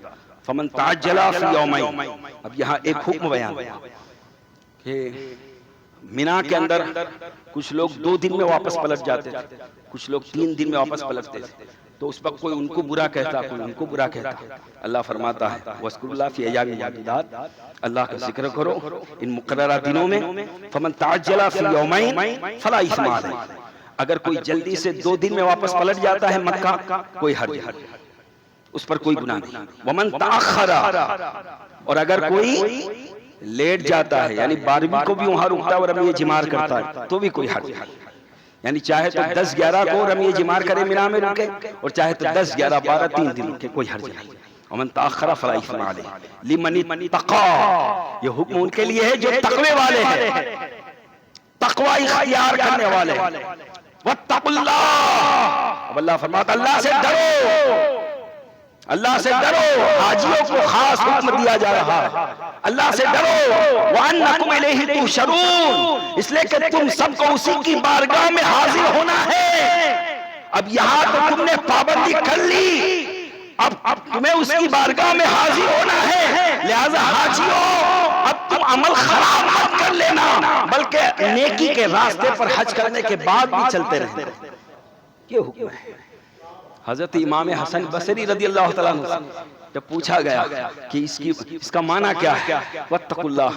Speaker 1: فَمَن تَعَجَّلَ فِي يَوْمَيْنِ۔ اب یہاں ایک حکم بیان کہ مینا کے اندر کچھ لوگ 2 دن میں واپس پلٹ جاتے تھے، کچھ لوگ 3 دن میں واپس پلٹتے تھے، تو اس وقت کوئی ان کو برا کہتا، کوئی ان کو برا کہتا. اللہ فرماتا ہے وَاذْكُرُوا اللَّهَ فِي أَيَّامٍ مَّعْدُودَاتٍ، اللہ کا ذکر کرو ان مقررہ دنوں میں. فَمَن تَعَجَّلَ فِي يَوْمَيْنِ فَلَا إِثْمَ عَلَيْهِ، اگر کوئی جلدی سے 2 دن میں واپس پلٹ جاتا ہے مکہ، کوئی حرج نہیں، اس پر کوئی گناہ نہیں. وَمَن تَأَخَّرَ، اور اگر کوئی لیٹ جاتا ہے یعنی 12ویں کو بھی وہاں رکتا ہے اور رمیہ جمار کرتا ہے تو بھی کوئی حرج نہیں. یعنی چاہے تو 10-11 کو رمیہ جمار کرے مینا میں رکے، اور چاہے تو 10-11-12 3 دن رکے، کوئی حرج نہیں. ومن تأخر فلا اثم علیہ لمن اتقى، یہ حکم ان کے لیے ہے جو تقوی والے ہیں، تقوی اختیار کرنے والے ہیں. واتقوا اللہ، اب اللہ فرماتا اللہ سے ڈرو، اللہ سے ڈرو. حاجیوں کو خاص حکم دیا جا رہا ہے، اللہ سے ڈرو. وَأَنَّكُمْ إِلَيْهِ تُحْشَرُونَ، اس لیے کہ تم سب کو اسی کی بارگاہ میں حاضر ہونا ہے. اب یہاں تو تم نے پابندی کر لی، اب تمہیں اس کی بارگاہ میں حاضر ہونا ہے. لہذا حاجیوں اب تم عمل خراب مت کر لینا، بلکہ نیکی کے راستے پر حج کرنے کے بعد بھی چلتے رہنا. یہ حکم ہے. حضرت امام حسن بصری رضی اللہ تعالیٰ عنہ جب پوچھا گیا کہ اس کا معنی کیا ہے، واتقوا اللہ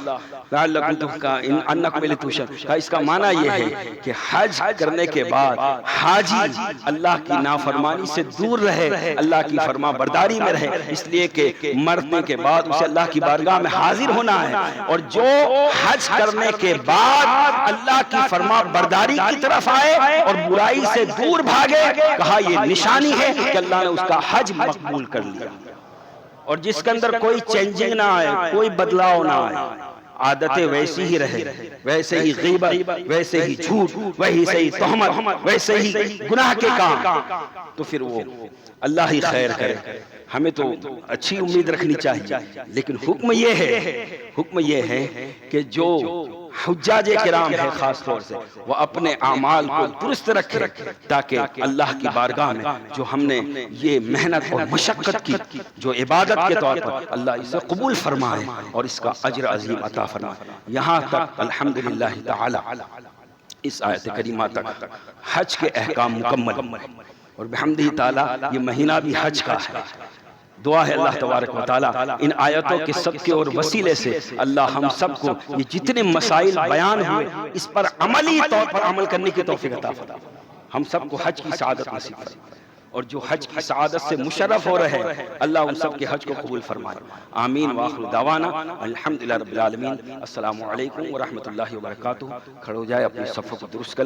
Speaker 1: لعلکم تفلحون انکم الیہ تحشرون، کہا اس کا معنی یہ ہے کہ حج کرنے کے بعد حاجی اللہ کی نافرمانی سے دور رہے، اللہ کی فرما برداری میں رہے، اس لیے کہ مرنے کے بعد اسے اللہ کی بارگاہ میں حاضر ہونا ہے. اور جو حج کرنے کے بعد اللہ کی فرما برداری کی طرف آئے اور برائی سے دور بھاگے، کہا یہ نشانی ہے کہ اللہ نے اس کا حج مقبول کر لیا. اور جس کے اندر کوئی چینجنگ نہ آئے، کوئی بدلاؤ نہ آئے، عادتیں ویسی ہی رہے، ویسے ہی غیبت، ویسے ہی جھوٹ، ویسے ہی تہمت، ویسے ہی گناہ کے کام، تو پھر وہ اللہ ہی خیر کرے. ہمیں تو اچھی امید رکھنی چاہیے، لیکن حکم یہ ہے کہ جو حجاج کرام ہے خاص طور سے وہ اپنے اعمال کو درست رکھے، تاکہ اللہ کی بارگاہ میں جو ہم نے یہ محنت اور مشقت کی، جو عبادت کے طور پر، اللہ اسے قبول فرمائے اور اس کا اجر عظیم عطا فرمائے. یہاں تک الحمدللہ تعالی اس آیت کریمہ تک حج کے احکام مکمل، اور بحمدہ تعالی یہ مہینہ بھی حج کا ہے. دعا ہے اللہ تبارک و تعالی ان آیتوں کے صدقے اور وسیلے سے اللہ ہم سب کو یہ جتنے مسائل بیان ہوئے اس پر عملی طور پر عمل کرنے کی توفیق عطا فرمائے. ہم سب کو حج کی سعادت نصیب فرمائے، اور جو حج کی سعادت سے مشرف ہو رہے ہیں اللہ ان سب کے حج کو قبول فرمائے. آمین. وآخر دعوانا الحمدللہ رب العالمین. السلام علیکم ورحمۃ اللہ وبرکاتہ. کھڑے ہو جائے، اپنے صفوں کو درست کر